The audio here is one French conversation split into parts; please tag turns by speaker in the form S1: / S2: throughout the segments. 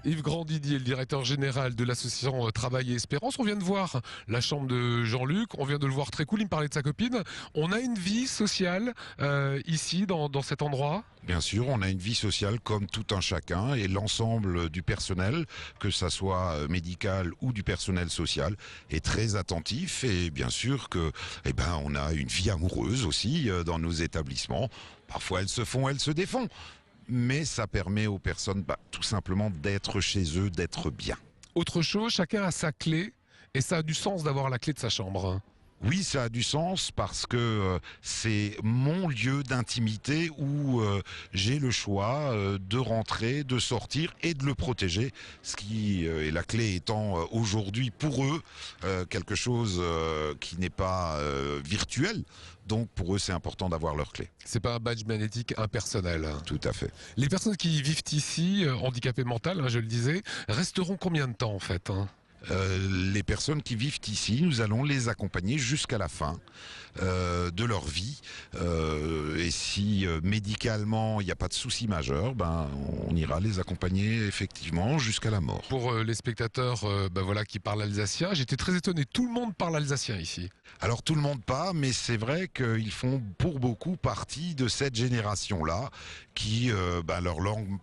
S1: Yves Grandidier, le directeur général de l'association Travail et Espérance. On vient de voir la chambre de Jean-Luc, on vient de le voir très cool, il me parlait de sa copine. On a une vie sociale ici, dans cet endroit.
S2: Bien sûr, on a une vie sociale comme tout un chacun et l'ensemble du personnel, que ça soit médical ou du personnel social, est très attentif et bien sûr que, on a une vie amoureuse aussi dans nos établissements. Parfois elles se font, elles se défont. Mais ça permet aux personnes tout simplement d'être chez eux, d'être bien.
S1: Autre chose, chacun a sa clé et ça a du sens d'avoir la clé de sa chambre.
S2: Oui, ça a du sens parce que c'est mon lieu d'intimité où j'ai le choix de rentrer, de sortir et de le protéger. Ce qui est la clé étant aujourd'hui pour eux quelque chose qui n'est pas virtuel. Donc pour eux, c'est important d'avoir leur clé.
S1: C'est pas un badge magnétique impersonnel.
S2: Tout à fait.
S1: Les personnes qui vivent ici, handicapées mentales, je le disais, resteront combien de temps en fait
S2: Les personnes qui vivent ici, nous allons les accompagner jusqu'à la fin de leur vie. Et si médicalement il n'y a pas de souci majeur, on ira les accompagner effectivement jusqu'à la mort.
S1: Pour les spectateurs qui parlent alsacien, j'étais très étonné. Tout le monde parle alsacien ici.
S2: Alors tout le monde pas, mais c'est vrai qu'ils font pour beaucoup partie de cette génération-là qui, leur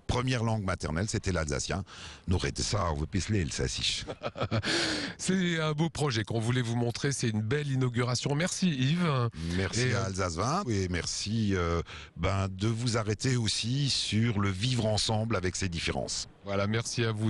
S2: première langue maternelle, c'était l'alsacien. Nous ça, on veut pisler le sassich.
S1: C'est un beau projet qu'on voulait vous montrer. C'est une belle inauguration. Merci Yves.
S2: Merci à Alsace 20 et merci de vous arrêter aussi sur le vivre ensemble avec ses différences.
S1: Voilà, merci à vous.